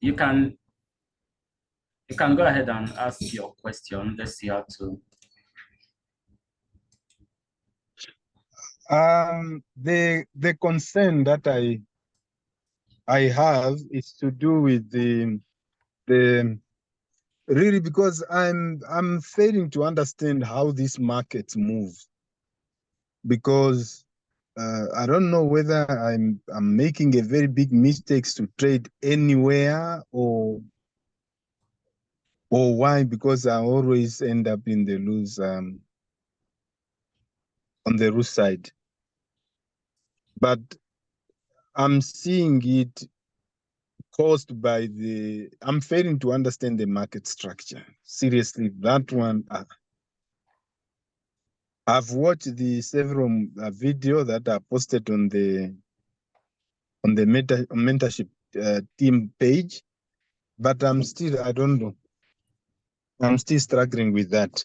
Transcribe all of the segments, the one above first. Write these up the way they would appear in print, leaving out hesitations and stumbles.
You can go ahead and ask your question. Let's see how to. The concern that I have is to do with the really, because I'm failing to understand how these markets move, because I don't know whether I'm making a very big mistakes to trade anywhere or why, because I always end up in the lose on the lose side. But I'm seeing it caused by I'm failing to understand the market structure. Seriously, that one, I've watched the several video that are posted on the mentorship team page, but I don't know. I'm still struggling with that.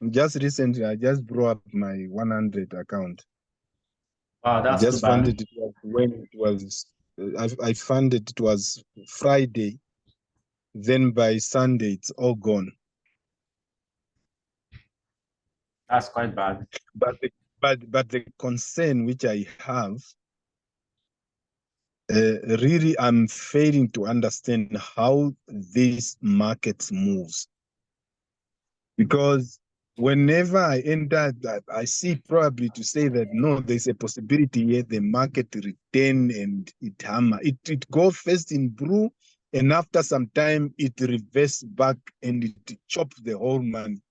Just recently, I just brought up my 100 account. Wow, that's I just too bad. funded it when it was, I funded it was Friday. Then by Sunday, it's all gone. That's quite bad. But the concern which I have, really, I'm failing to understand how these markets moves. Because whenever I enter that, I see probably to say that no, there's a possibility here the market return and it hammer. It go first in blue, and after some time it reverse back and it chops the whole money.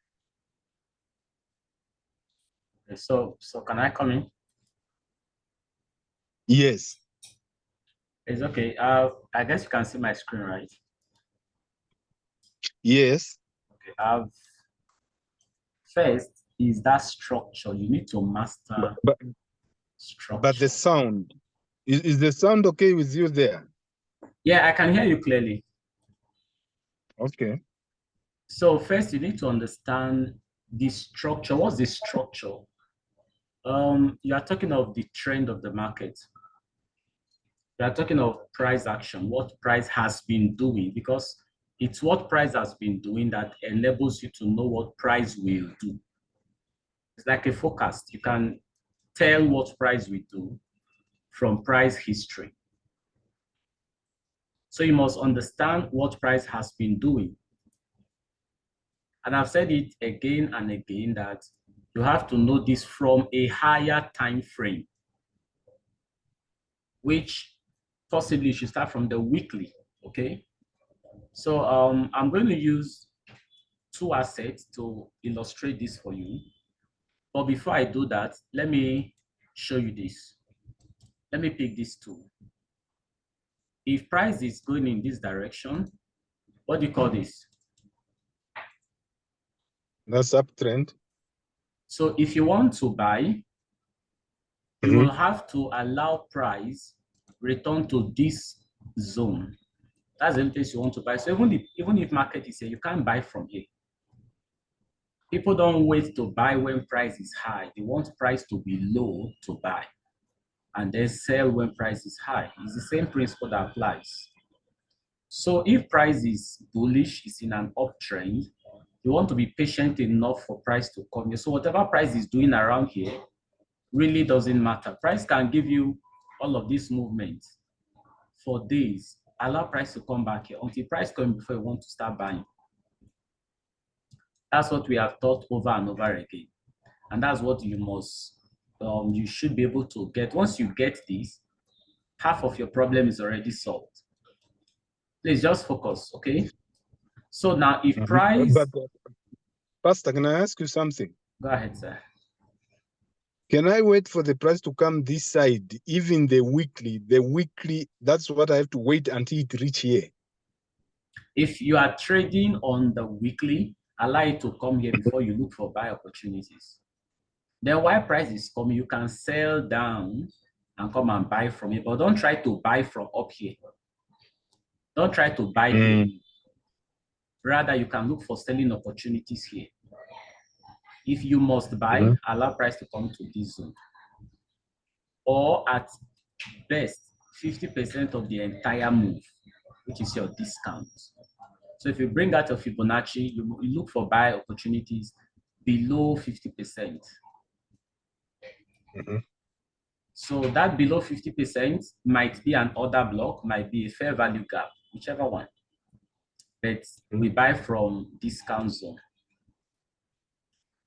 Okay, so can I come in? Yes. It's okay. I guess you can see my screen, right? Yes. Okay. First is that structure. You need to master structure. But the sound, is the sound okay with you there? Yeah, I can hear you clearly. Okay. So first, you need to understand the structure. What's the structure? You are talking of the trend of the market. You are talking of price action, what price has been doing, because it's what price has been doing that enables you to know what price will do. It's like a forecast. You can tell what price will do from price history. So you must understand what price has been doing. And I've said it again and again that you have to know this from a higher time frame, which possibly you should start from the weekly, okay? So I'm going to use two assets to illustrate this for you. But before I do that, let me show you this. Let me pick this two. If price is going in this direction, what do you call this? That's uptrend. So if you want to buy, you will have to allow price return to this zone. That's the place you want to buy. So even if market is here, you can't buy from here. People don't wait to buy when price is high. They want price to be low to buy, and then sell when price is high. It's the same principle that applies. So if price is bullish, it's in an uptrend, you want to be patient enough for price to come here. So whatever price is doing around here really doesn't matter. Price can give you all of these movements for days. Allow price to come back here until price comes before you want to start buying. That's what we have taught over and over again. And that's what you must, you should be able to get. Once you get this, half of your problem is already solved. Please just focus, okay? So now if price... But Pastor, can I ask you something? Go ahead, sir. Can I wait for the price to come this side, even the weekly, that's what I have to wait until it reach here? If you are trading on the weekly, allow it to come here before you look for buy opportunities. Then while price is coming, you can sell down and come and buy from it, but don't try to buy from up here. Don't try to buy here. Rather, you can look for selling opportunities here. If you must buy, allow price to come to this zone. Or at best, 50% of the entire move. which is your discount. So if you bring out your Fibonacci, you look for buy opportunities below 50%. So that below 50% might be an order block, might be a fair value gap, whichever one. But we buy from discount zone.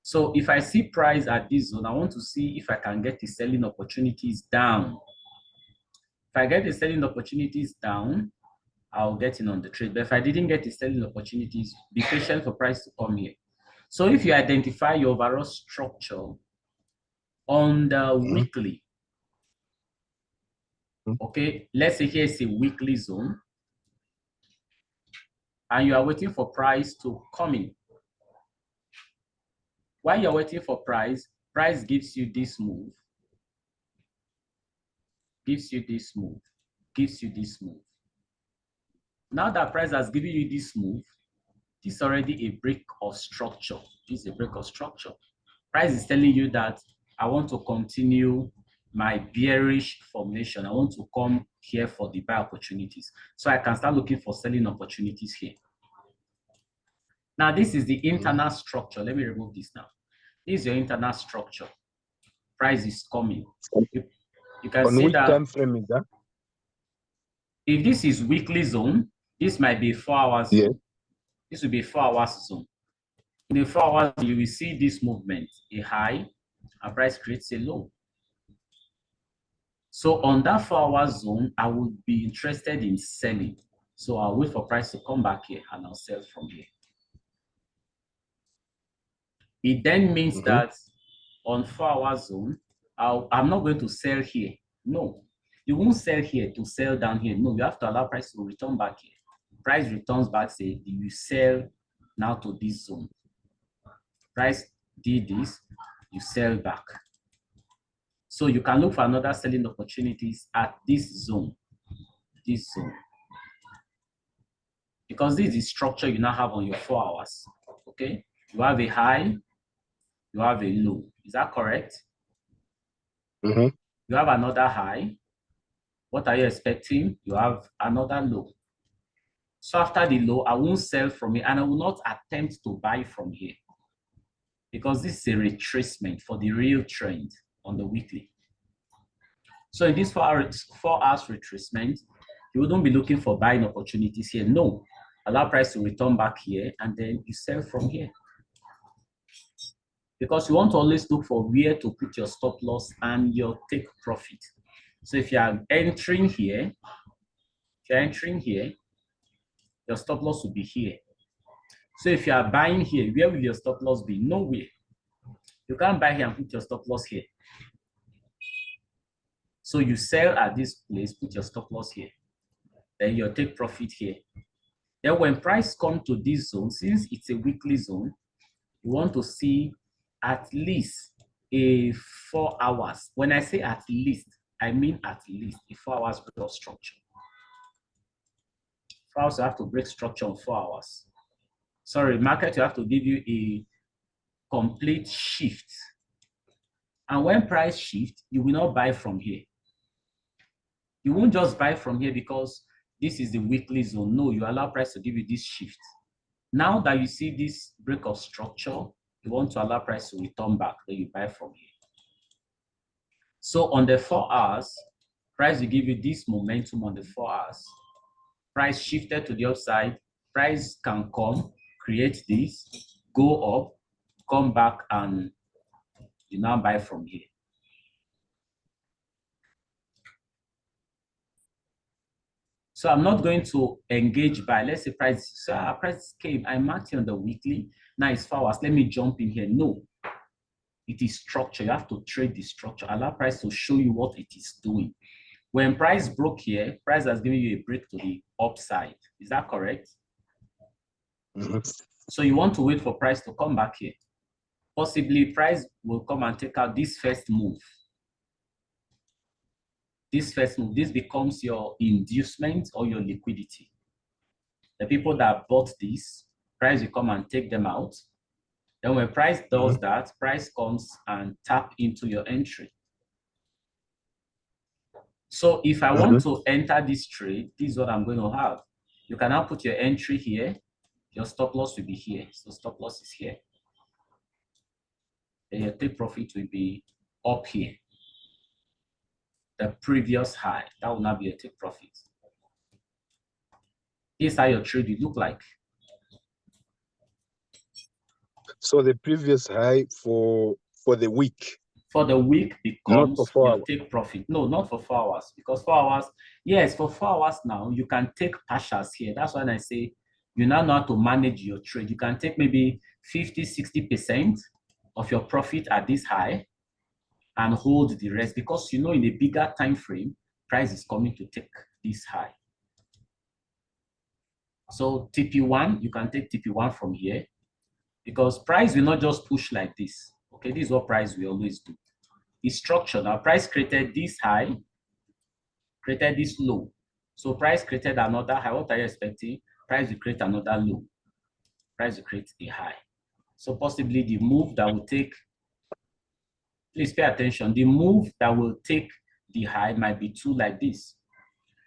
So if I see price at this zone, I want to see if I can get the selling opportunities down. If I get the selling opportunities down, I'll get in on the trade. But if I didn't get the selling opportunities, be patient for price to come here. So if you identify your overall structure on the weekly, okay, let's say here's a weekly zone, and you are waiting for price to come in. While you're waiting for price, price gives you this move, gives you this move, gives you this move. Now that price has given you this move, this is already a break of structure. This is a break of structure. Price is telling you that I want to continue my bearish formation. I want to come here for the buy opportunities. So I can start looking for selling opportunities here. Now, this is the internal structure. Let me remove this now. This is your internal structure. Price is coming. You can see that. On which time frame is that? If this is weekly zone, this might be 4 hours. Yes. This will be 4 hours zone. In the 4 hours, you will see this movement, a high, and price creates a low. So on that 4 hours zone, I would be interested in selling. So I'll wait for price to come back here and I'll sell from here. It then means that on 4 hours zone, I'm not going to sell here. No, you won't sell here to sell down here. No, you have to allow price to return back here. Price returns back, say you sell now to this zone. Price did this, you sell back. So you can look for another selling opportunities at this zone. This zone. Because this is the structure you now have on your 4 hours. Okay? You have a high, you have a low. Is that correct? You have another high. What are you expecting? You have another low. So after the low, I won't sell from here and I will not attempt to buy from here. Because this is a retracement for the real trend on the weekly. So in this 4 hours retracement, you wouldn't be looking for buying opportunities here. No. Allow price to return back here and then you sell from here. Because you want to always look for where to put your stop loss and your take profit. So if you are entering here, your stop loss will be here. So if you are buying here, where will your stop loss be? Nowhere. You can't buy here and put your stop loss here. So you sell at this place, put your stop loss here. Then your take profit here. Then when price comes to this zone, since it's a weekly zone, you want to see at least a 4 hours. When I say at least, I mean at least a 4 hours break of structure. 4 hours, you have to break structure on 4 hours. Sorry, market, you have to give you a complete shift. And when price shifts, you will not buy from here. You won't just buy from here because this is the weekly zone. No, you allow price to give you this shift. Now that you see this break of structure, you want to allow price to return back, then you buy from here. So on the 4 hours, price will give you this momentum on the 4 hours. Price shifted to the upside, price can come, create this, go up, come back, and you now buy from here. So I'm not going to engage by, let's say price, so price came, I marked it on the weekly, now it's 4 hours, let me jump in here. No, it is structure. You have to trade the structure. Allow price to show you what it is doing. When price broke here, price has given you a break to the upside. Is that correct? So you want to wait for price to come back here. Possibly price will come and take out this first move. This first move, this becomes your inducement or your liquidity. The people that bought this, price will come and take them out. Then when price does that, price comes and tap into your entry. So if I want to enter this trade, this is what I'm going to have. You can now put your entry here. Your stop loss will be here. So stop loss is here. Then your take profit will be up here. The previous high. That will not be a take profit. This is how your trade will look like. So the previous high for the week. For the week Not becomes for 4 your hours. take profit. No, not for 4 hours. Because 4 hours, yes, for 4 hours now, you can take partials here. That's when I say you now know how to manage your trade. You can take maybe 50, 60% of your profit at this high and hold the rest, because you know in a bigger time frame, price is coming to take this high. So TP1, you can take TP1 from here, because price will not just push like this. Okay, this is what price will always do. It's structured. Now price created this high, created this low. So price created another high. What are you expecting? Price will create another low. Price will create a high. So possibly the move that will take, please pay attention, the move that will take the high might be two like this.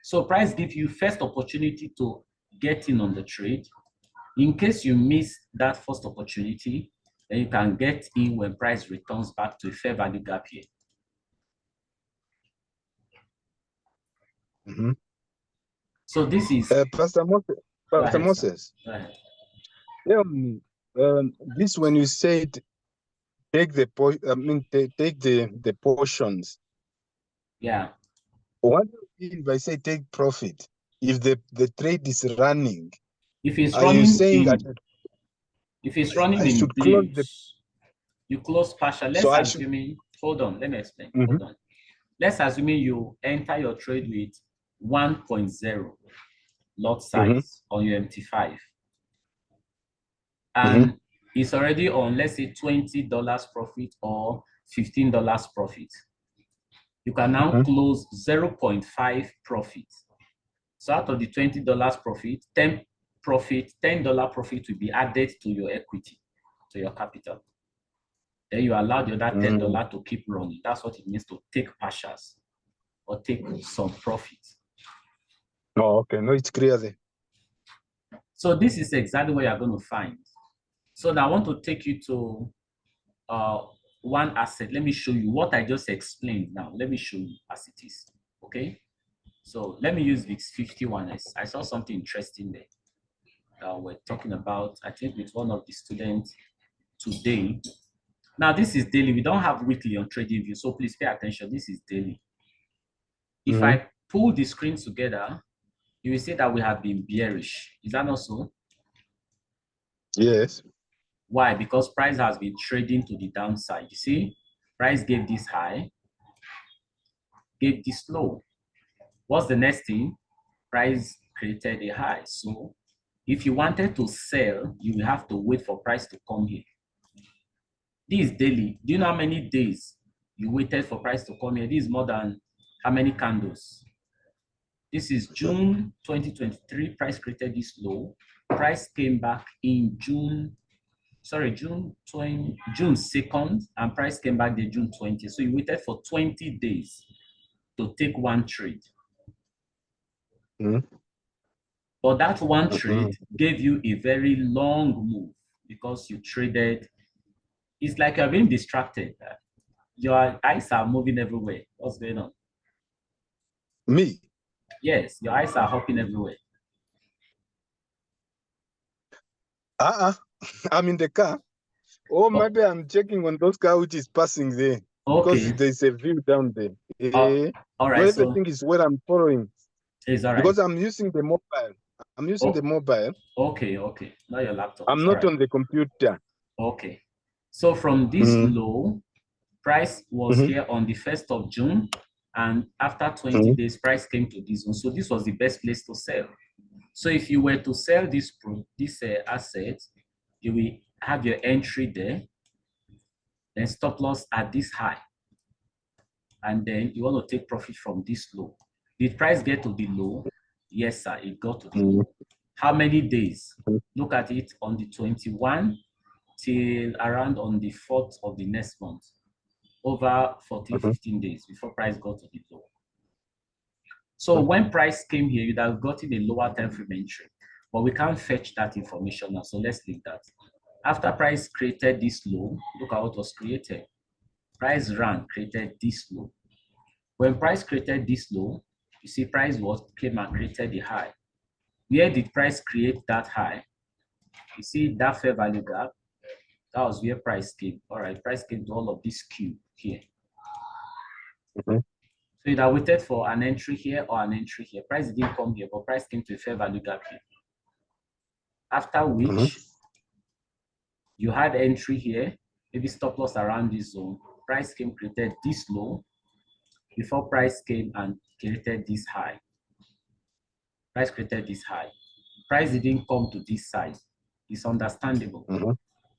So price gives you first opportunity to get in on the trade. In case you miss that first opportunity, then you can get in when price returns back to a fair value gap here. So this is Pastor Moses. Pastor Moses. Go ahead. Tell me, this when you said take the take the portions. Yeah. What do you mean by say take profit? If the trade is running, If it's are you running saying if it's running I in should close the? blues, you close partial. Let's So I should. assuming, hold on, let me explain. Hold on. Let's assuming you enter your trade with 1.0 lot size on your MT5. And it's already on, let's say, $20 profit or $15 profit. You can now close 0.5 profit. So out of the $20 profit, $10 profit will be added to your equity, to your capital. Then you allow the other $10 to keep running. That's what it means to take partials or take some profit. Oh, okay. No, it's clear there. So this is exactly what you're going to find. So now I want to take you to one asset. Let me show you what I just explained now. Let me show you as it is. Okay. So let me use VIX 51. I saw something interesting there. We're talking about, I think, with one of the students today. Now, this is daily. We don't have weekly on TradingView, so please pay attention. This is daily. If I pull the screen together, you will see that we have been bearish. Is that not so? Yes. Why? Because price has been trading to the downside. You see, price gave this high, gave this low. What's the next thing? Price created a high. So if you wanted to sell, you will have to wait for price to come here. This is daily. Do you know how many days you waited for price to come here? This is more than how many candles? This is June 2023. Price created this low. Price came back in June 2nd, and price came back there June 20th. So you waited for 20 days to take one trade. But that one trade gave you a very long move because you traded. It's like you're being distracted. Your eyes are moving everywhere. What's going on? Me? Yes, your eyes are hopping everywhere. I'm in the car. Oh, maybe I'm checking on those car which is passing there. Okay. Because there's a view down there. All right. So everything is what I'm following. It's all right. Because I'm using the mobile. I'm using the mobile. Okay. Not your laptop. I'm not on the computer. Okay. So from this low, price was here on the 1st of June. And after 20 days, price came to this one. So this was the best place to sell. So if you were to sell this asset, you will have your entry there, then stop loss at this high. And then you want to take profit from this low. Did price get to the low? Yes, sir, it got to the low. How many days? Look at it on the 21 till around on the 4th of the next month. Over 14, 15 days before price got to the low. So when price came here, you'd have gotten a lower time frame entry, but we can't fetch that information now. So let's leave that. After price created this low, look at what was created. Price ran, created this low. When price created this low, you see price came and created the high. Where did price create that high? You see that fair value gap? That was where price came. All right, price came to all of this Q here. So you'd have waited for an entry here or an entry here. Price didn't come here, but price came to a fair value gap here. After which, you had entry here, maybe stop loss around this zone. Price came, created this low before price came and created this high. Price created this high. Price didn't come to this side. It's understandable.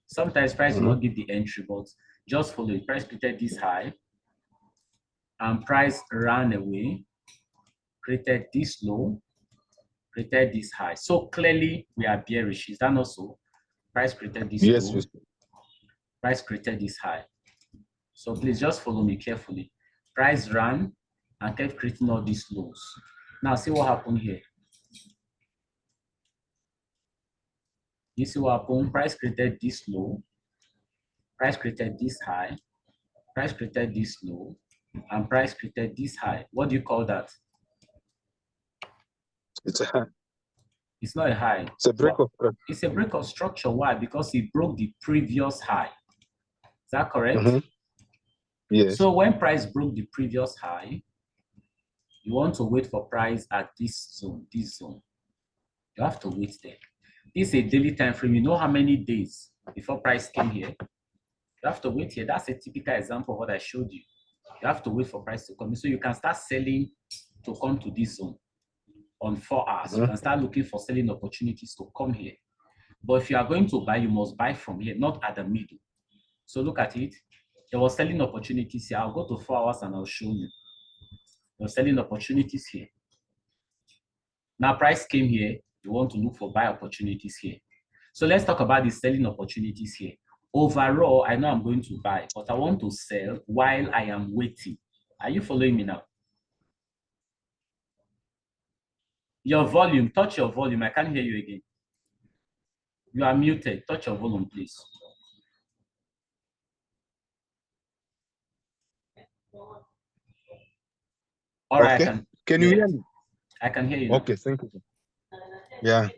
Sometimes price will not give the entry, but just follow it. Price created this high and price ran away, created this low, created this high. So clearly we are bearish. Is that not so? Price created this low. Yes. Price created this high. So please just follow me carefully. Price ran and kept creating all these lows. Now see what happened here. You see what happened? Price created this low. Price created this high. Price created this low. And price created this high. What do you call that? It's a high. It's not a high. It's a break of structure. It's a break of structure. Why? Because it broke the previous high. Is that correct? Yes. So when price broke the previous high, you want to wait for price at this zone, You have to wait there. This is a daily time frame. You know how many days before price came here? You have to wait here. That's a typical example of what I showed you. You have to wait for price to come in. So you can start selling to come to this zone on 4 hours. You can start looking for selling opportunities to come here. But if you are going to buy, you must buy from here, not at the middle. So look at it. There was selling opportunities here. I'll go to 4 hours and I'll show you. There was selling opportunities here. Now price came here. You want to look for buy opportunities here. So let's talk about the selling opportunities here. Overall, I know I'm going to buy, but I want to sell while I am waiting. Are you following me now? Your volume, touch your volume. I can't hear you again. You are muted. Touch your volume, please. All right, okay. Can you hear me? I can hear you now. Okay, thank you. Yeah.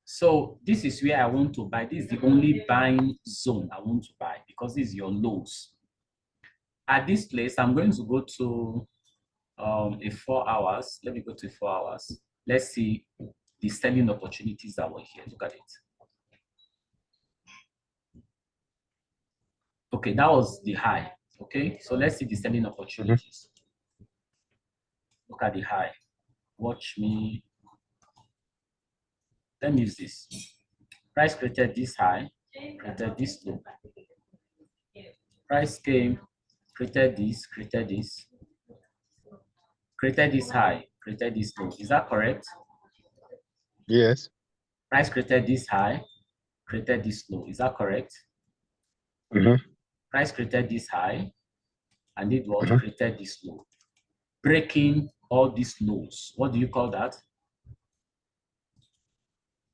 So this is where I want to buy. This is the only buying zone I want to buy because this is your lows. At this place, I'm going to go to a 4 hours. Let me go to 4 hours. Let's see the selling opportunities that were here. Look at it. Okay, that was the high. Okay, so let's see the selling opportunities. Look at the high. Watch me. Let me use this. Price created this high, created this low. Price came, created this high, created this low. Is that correct? Yes. Price created this high, created this low. Is that correct? Price created this high, and it was created this low. Breaking all these lows. What do you call that?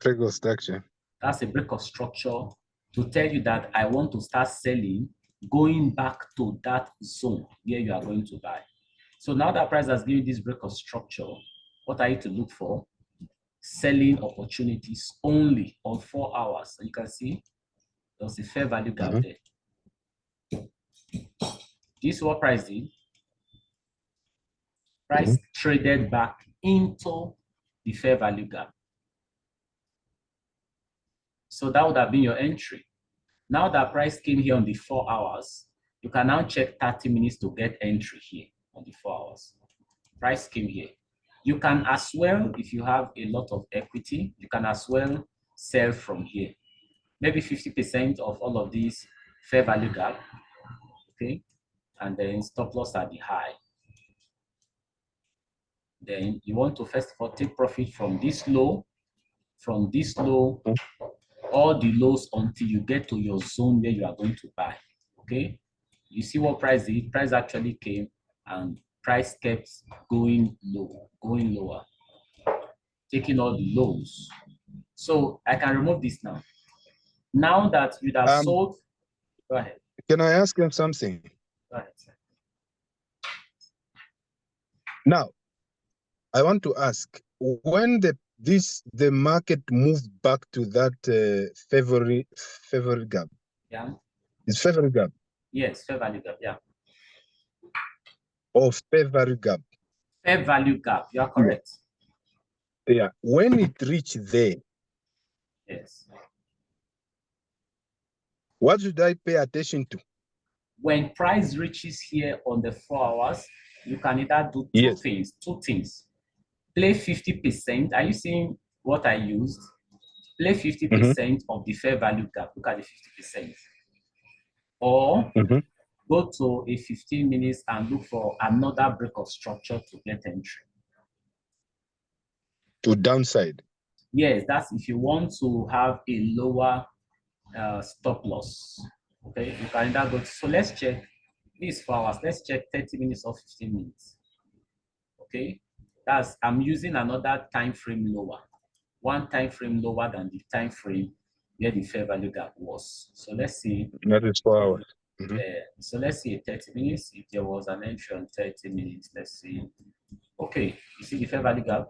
Break of structure. That's a break of structure to tell you that I want to start selling, going back to that zone where you are going to buy. So now that price has given this break of structure, what are you to look for? Selling opportunities only on 4 hours. So you can see there's a fair value gap there. This is what price did. Price traded back into the fair value gap. So that would have been your entry. Now that price came here on the 4 hours, you can now check 30 minutes to get entry here on the 4 hours. Price came here. You can as well, if you have a lot of equity, you can as well sell from here. Maybe 50% of all of these fair value gap, okay? And then stop loss at the high. Then you want to first of all take profit from this low, all the lows until you get to your zone where you are going to buy. Okay, you see what price did? Price actually came and price kept going low, going lower, taking all the lows. So I can remove this now. Now that you'd have sold, go ahead. Can I ask him something? Go ahead. Now, I want to ask, when the market moved back to that favorite gap. Yeah. It's favorite gap. Yes, fair value gap. Yeah. Or favorite gap. Fair value gap. You are correct. Yeah. When it reached there, Yes. what should I pay attention to? When price reaches here on the 4 hours, you can either do Yes. two things. Play 50%. Are you seeing what I used? Play 50% of the fair value gap. Look at the 50%. Or go to a 15 minutes and look for another break of structure to get entry. To downside. Yes, that's if you want to have a lower stop loss. Okay, you can either go to, so let's check these 4 hours. Let's check 30 minutes or 15 minutes. Okay, that's I'm using another time frame lower, one time frame lower than the time frame where the fair value gap was. So let's see. That is 4 hours. So let's see 30 minutes. If there was an entry on 30 minutes, let's see. Okay, you see the fair value gap.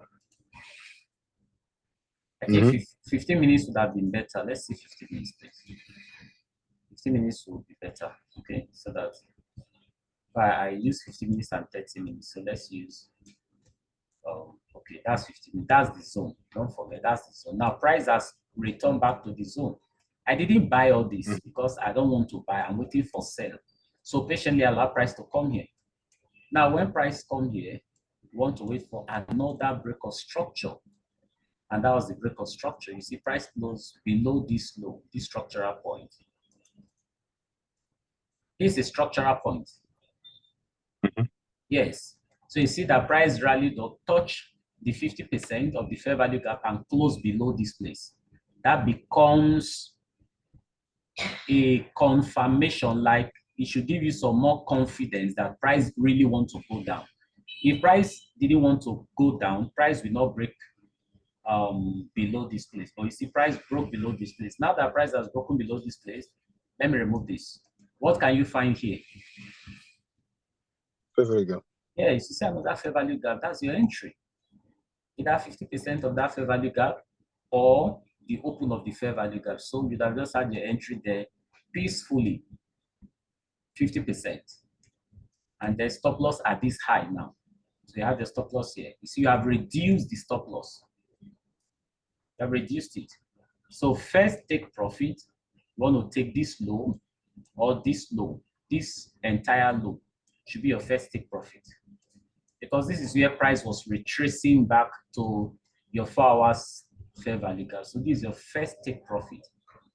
I think 15 minutes would have been better. Let's see 15 minutes, please. 15 minutes would be better. Okay, so that I use 15 minutes and 30 minutes. So let's use, okay, that's 15 minutes. That's the zone. Don't forget, that's the zone. Now, price has returned back to the zone. I didn't buy all this because I don't want to buy. I'm waiting for sell. So patiently allow price to come here. Now, when price come here, you want to wait for another break of structure. And that was the break of structure. You see, price closed below this low, this structural point. This is a structural point. Yes. So you see that price rallied or touch the 50% of the fair value gap and close below this place. That becomes a confirmation, like it should give you some more confidence that price really wants to go down. If price didn't want to go down, price will not break below this place. But you see, price broke below this place. Now that price has broken below this place, let me remove this. What can you find here? Fair value gap. Yeah, you see another fair value gap. That's your entry. Either 50% of that fair value gap or the open of the fair value gap. So you'd have just had your entry there peacefully, 50%. And the stop loss at this high now. So you have the stop loss here. You see, you have reduced the stop loss. You have reduced it. So first take profit. You want to take this low or this low. This entire low should be your first take profit. Because this is where price was retracing back to your 4 hours fair value gap. So this is your first take profit.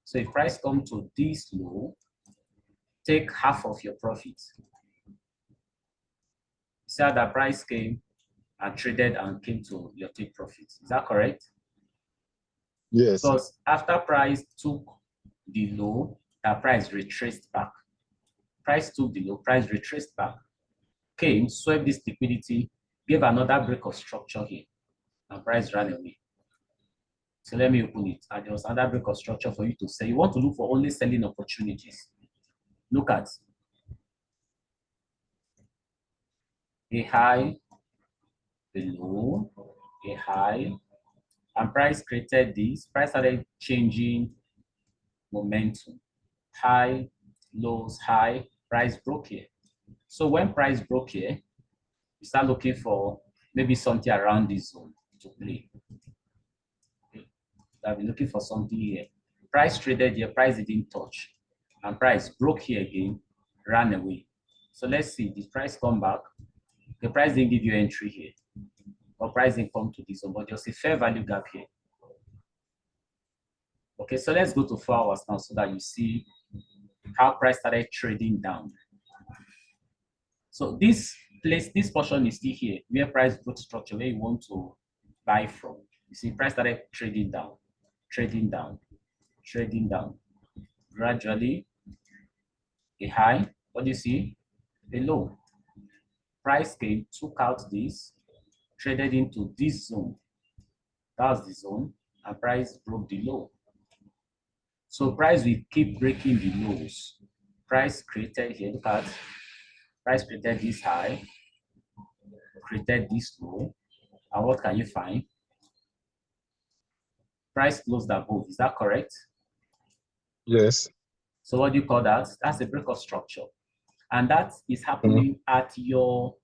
So if price comes to this low, take half of your profit. See how that price came and traded and came to your take profit. Is that correct? Yes. Because after price took the low, that price retraced back. Price took the low, price retraced back. Came, swept this liquidity, gave another break of structure here, and price ran away. So let me open it. And there was another break of structure for you to sell. You want to look for only selling opportunities. Look at a high, a low, a high, and price created this. Price started changing momentum. High, lows, high, price broke here. So when price broke here, you start looking for maybe something around this zone to play. Okay. I've been looking for something here. Price traded here, price didn't touch. And price broke here again, ran away. So let's see, did price come back? The price didn't give you entry here. Or price didn't come to this zone, but there's a fair value gap here. Okay, so let's go to 4 hours now so that you see how price started trading down. So this place, this portion is still here, where price broke structure, where you want to buy from. You see, price started trading down, trading down, trading down. Gradually, a high, what do you see? A low. Price came, took out this, traded into this zone. That's the zone, and price broke the low. So price will keep breaking the lows. Price created here, look at, price created this high, created this low, and what can you find? Price closed above, is that correct? Yes. So what do you call that? That's a break of structure. And that is happening at your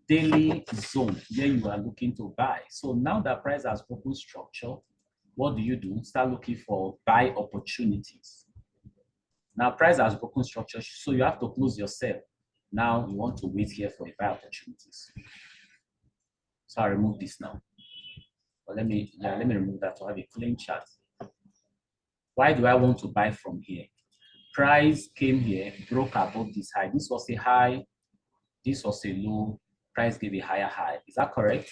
daily zone where you are looking to buy. So now that price has broken structure, what do? Start looking for buy opportunities. Now price has broken structure, so you have to close your sell. Now you want to wait here for a buy opportunities. So I remove this now. But let me remove that to have a clean chart. Why do I want to buy from here? Price came here, broke above this high. This was a high, this was a low. Price gave a higher high. Is that correct?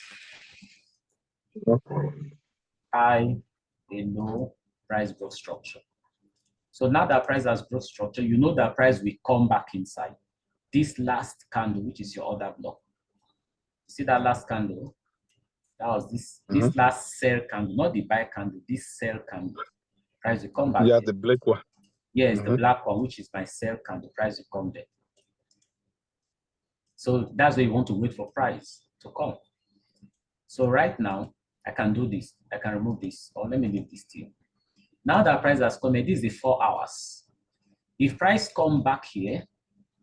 High, a low, price broke structure. So now that price has broke structure, you know that price will come back inside. This last candle, which is your order block. See that last candle? That was this last sell candle, not the buy candle, this sell candle. Price will come back. Yeah, there. the black one. Yes, the black one, which is my sell candle. Price will come there. So that's where you want to wait for price to come. So right now, I can do this. I can remove this, or let me leave this to you. Now that price has come in, this is the 4 hours. If price come back here,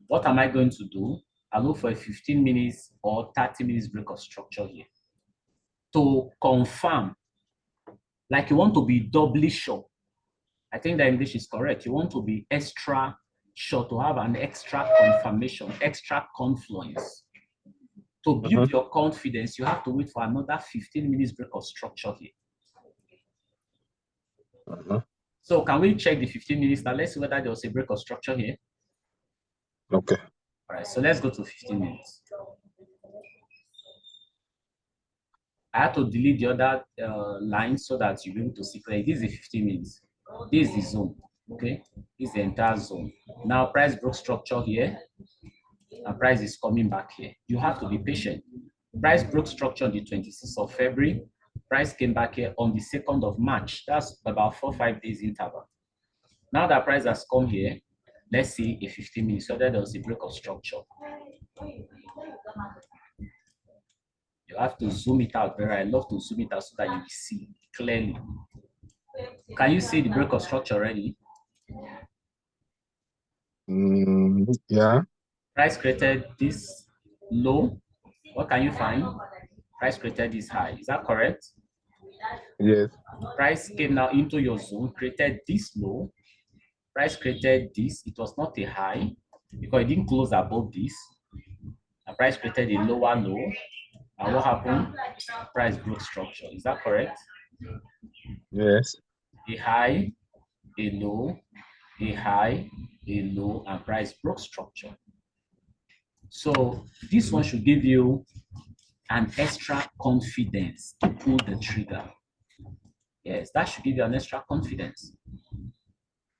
what am I going to do? I'll look for a 15 minutes or 30 minutes break of structure here to confirm. Like you want to be doubly sure. I think the English is correct. You want to be extra sure, to have an extra confirmation, extra confluence. To build your confidence, you have to wait for another 15 minutes break of structure here. So can we check the 15 minutes now? Let's see whether there was a break of structure here. Okay. All right, so let's go to 15 minutes. I have to delete the other line so that you'll be able to see clearly. This is the 15 minutes. This is the zone. Okay, this is the entire zone. Now price broke structure here, and price is coming back here. You have to be patient. Price broke structure on the 26th of February. Price came back here on the 2nd of March. That's about 4-5 days interval. Now that price has come here, let's see a 15 minutes, so that there was a break of structure. You have to zoom it out better. I love to zoom it out so that you see clearly. Can you see the break of structure already? Yeah. Price created this low. What can you find? Price created this high. Is that correct? Yes. Price came now into your zone, created this low. Price created this. It was not a high because it didn't close above this. And price created a lower low. And what happened? Price broke structure. Is that correct? Yes. A high, a low, a high, a low, and price broke structure. So this one should give you an extra confidence to pull the trigger. Yes, that should give you an extra confidence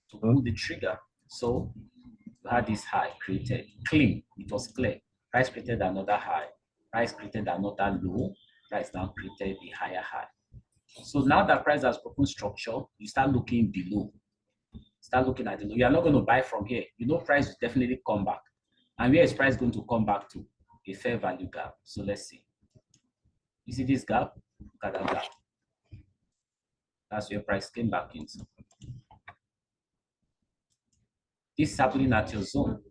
to pull the trigger. So you had this high created, clean, it was clear. Price created another high, price created another low, price now created a higher high. So now that price has broken structure, you start looking below. Start looking at the low. You are not going to buy from here. You know price will definitely come back. And where is price going to come back to? A fair value gap. So let's see. You see this gap? Look at that gap. That's where price came back into. This is happening at your zone.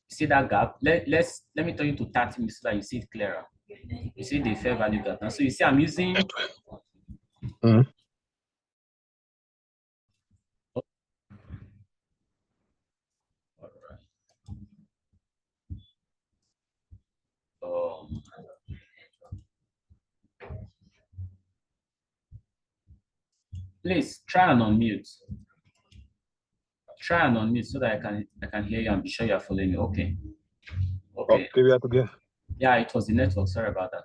See that gap? Let me turn you to 30 minutes so that you see it clearer. You see the fair value gap. Now, so you see I'm using please try and unmute. Try and unmute so that I can hear you and be sure you are following me. Okay. Okay. Okay, we are together. Yeah, it was the network. Sorry about that.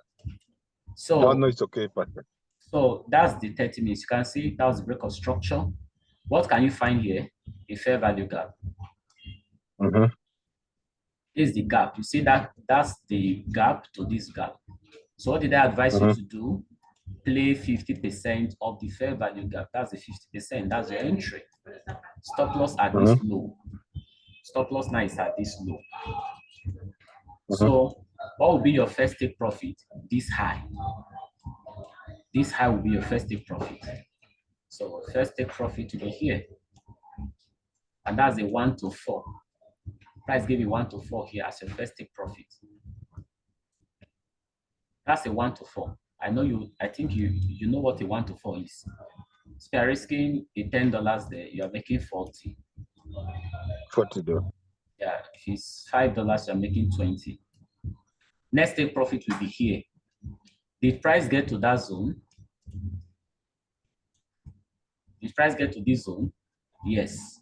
So no, it's okay, Pastor. So that's the 30 minutes. You can see that was the break of structure. What can you find here? A fair value gap. Is the gap. You see that that's the gap to this gap. So what did I advise you to do? Play 50% of the fair value gap. That's the 50%. That's your entry. Stop loss at this low. Stop loss now is at this low. So what will be your first take profit? This high. This high will be your first take profit. So first take profit will be here. And that's a 1 to 4. Price gave you 1 to 4 here as your first take profit. That's a 1 to 4. I know you, I think you know what a 1 to 4 is. So if you're risking a $10 there, you're making 40. $40. Yeah, if it's $5, you're making 20. Next take profit will be here. Did price get to that zone? Did price get to this zone? Yes.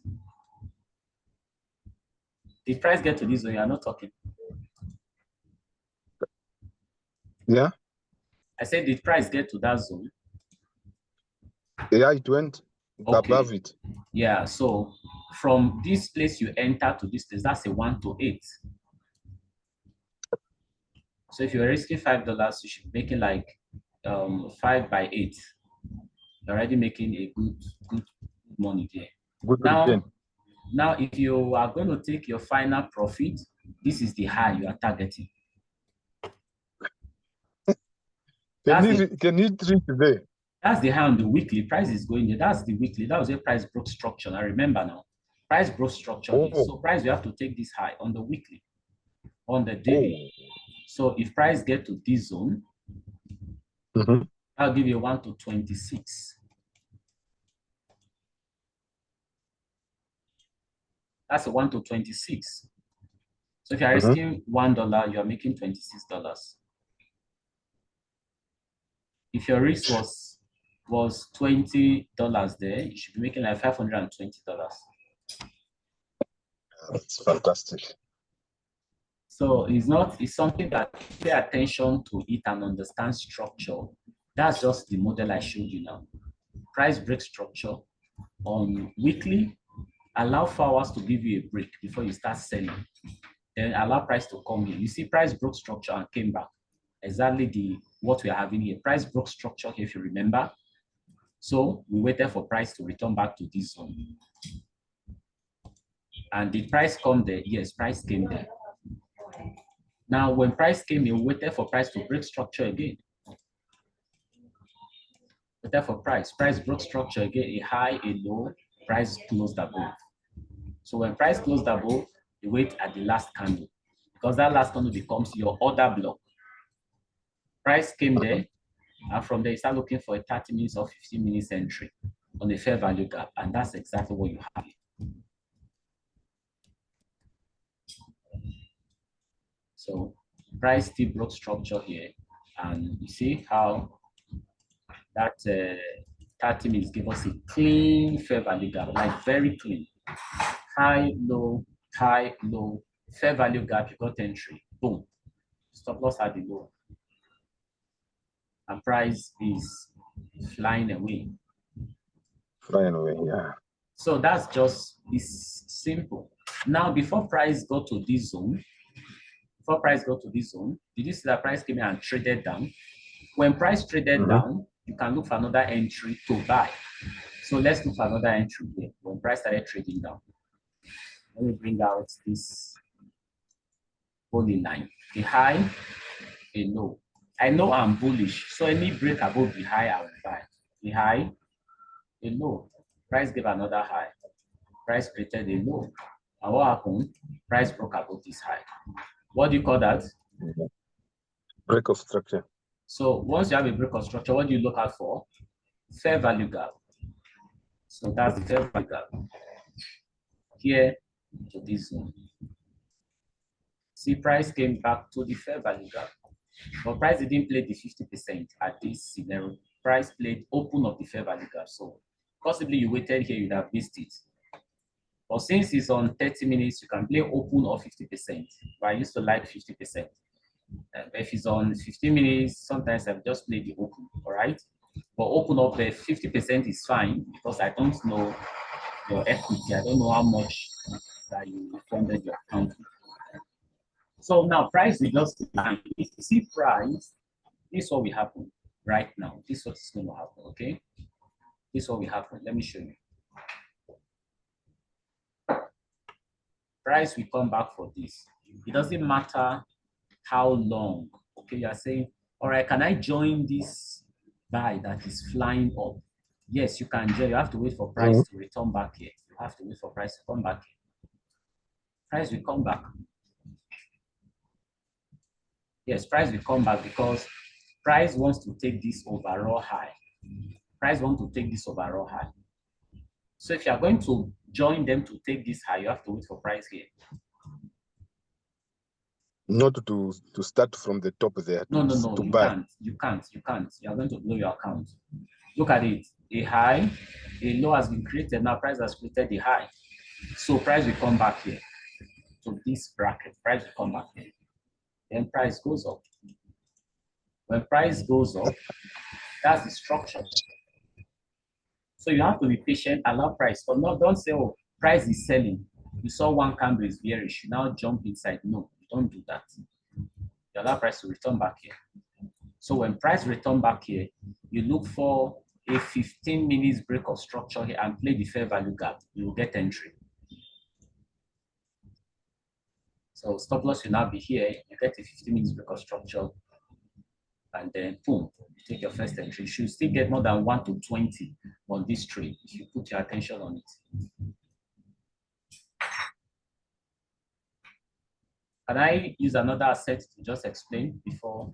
Did price get to this zone? You are not talking. Yeah. I said, did price get to that zone? Yeah, it went Okay. above it. Yeah, so from this place you enter to this place, that's a 1 to 8. So if you're risking $5, you should be making like 5 by 8. You're already making a good money there. Good return. Now, if you are going to take your final profit, this is the high you are targeting. Can you reach there? That's the high on the weekly. Price is going there. That's the weekly. That was where price broke structure. I remember now. Price broke structure. So price, you have to take this high on the weekly, on the daily. So if price get to this zone, I'll give you 1 to 26. That's a 1 to 26. So if you're risking $1, you're making $26. If your risk was $20 there, you should be making like $520. That's fantastic. So it's something that pay attention to it and understand structure. That's just the model I showed you now. Price break structure on weekly, allow 4 hours to give you a break before you start selling. Then allow price to come in. You see price broke structure and came back. Exactly what we are having here. Price broke structure, if you remember. So we waited for price to return back to this zone. And did price come there? Yes, price came there. Now, when price came in, we waited for price to break structure again. Waited for price. Price broke structure again, a high, a low, price closed above. So when price closed above, you wait at the last candle, because that last candle becomes your order block. Price came there, and from there, you start looking for a 30 minutes or 15 minutes entry on the fair value gap, and that's exactly what you have. So price still broke structure here, and you see how that 30 minutes give us a clean fair value gap, like very clean. High, low, fair value gap, you got entry, boom. Stop loss at the low. And price is flying away. Flying away, yeah. So that's just, it's simple. Now, before price got to this zone, did you see that price came in and traded down? When price traded down, you can look for another entry to buy. So let's look for another entry here. When price started trading down, let me bring out this holding line. A high, a low. I know I'm bullish, so any break above the high, I will buy. The high, a low. Price gave another high. Price created a low. And what happened? Price broke above this high. What do you call that? Break of structure. So once you have a break of structure, what do you look out for? Fair value gap. So that's the fair value gap. Here to this zone. See, price came back to the fair value gap. But price didn't play the 50% at this scenario. Price played open of the fair value gap. So possibly you waited here, you'd have missed it. But since it's on 30 minutes, you can play open or 50%. But I used to like 50%. If it's on 15 minutes, sometimes I've just played the open, all right? But open up there, 50% is fine, because I don't know your equity. I don't know how much that you funded your account with. So now price will just decline. If you see price, this is what will happen right now. This is what is going to happen, okay? This is what will happen. Let me show you. Price will come back for this. It doesn't matter how long. Okay, you are saying, all right, can I join this buy that is flying up? Yes, you can join. You have to wait for price to return back here. You have to wait for price to come back here. Price will come back. Yes, price will come back because price wants to take this overall high. Price wants to take this overall high. So if you are going to join them to take this high, you have to wait for price here. Not to start from the top there. No, To you buy. can't. You can't. You are going to blow your account. Look at it. A high, a low has been created. Now price has created the high. So price will come back here to this bracket. Price will come back here. Then price goes up. When price goes up, that's the structure. So you have to be patient, allow price. But no, don't say, oh, price is selling. You saw one candle is bearish. You now jump inside. No, don't do that. You allow price to return back here. So when price return back here, you look for a 15 minutes break of structure here and play the fair value gap. You will get entry. So stop loss will now be here. You get a 15 minutes break of structure. And then boom, you take your first entry. You should still get more than 1 to 20 on this trade if you put your attention on it. Can I use another asset to just explain before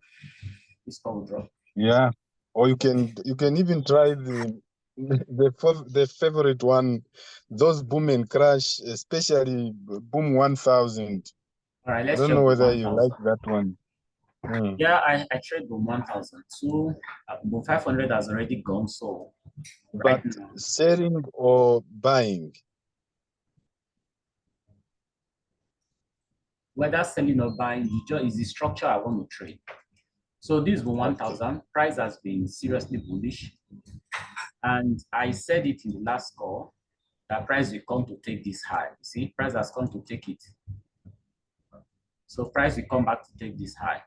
this call will drop? Yeah. Or you can even try the favorite one, those boom and crash, especially boom 1000. All right, I let's don't check know boom whether you 1000. like that one. Yeah, I trade boom 1000. So boom 500 has already gone. So right But now, selling or buying? whether selling or buying, is the structure I want to trade. So this boom 1000 price has been seriously bullish. And I said it in the last call that price will come to take this high. You see, price has come to take it. So price will come back to take this high.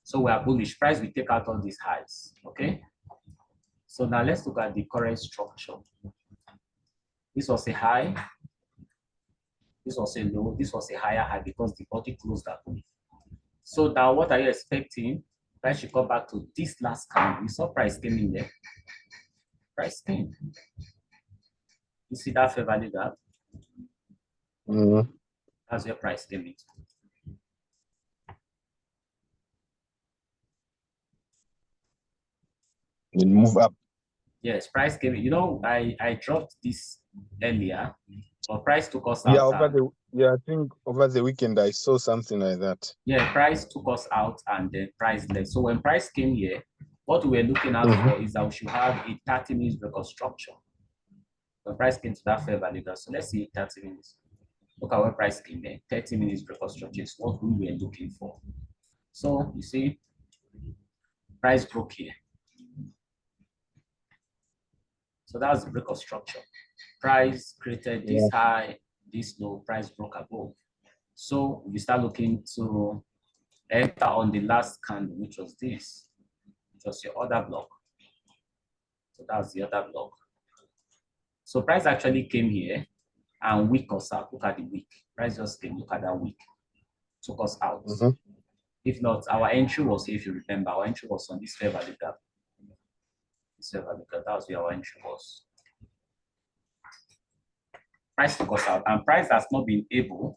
So we are bullish. Price will take out all these highs. Okay. So now let's look at the current structure. This was a high. This was a low. This was a higher high because the body closed that way. So now what are you expecting? Price should come back to this last candle. You saw price came in there. Price came. You see that fair value gap? That's where price came in. It move up. Yes, price came in. You know, I dropped this earlier, but price took us Yeah, out. I think over the weekend I saw something like that. Yeah, price took us out and then price left. So when price came here, what we were looking out for is that we should have a 30 minutes break of structure. When price came to that fair value gap, so let's see 30 minutes. Look at where price came there. 30 minutes break of structure is what we were looking for. So you see, price broke here. So that's the break of structure. Price created this high, this low, price broke above. So we start looking to enter on the last candle, which was this. It was your other block. So that's the other block. So price actually came here and wick us out. Look at the wick. Price just came. Look at that wick. Took us out. If not, our entry was here, if you remember, our entry was on this fair value gap. This fair value gap, that was where our entry was. Price took us out, and price has not been able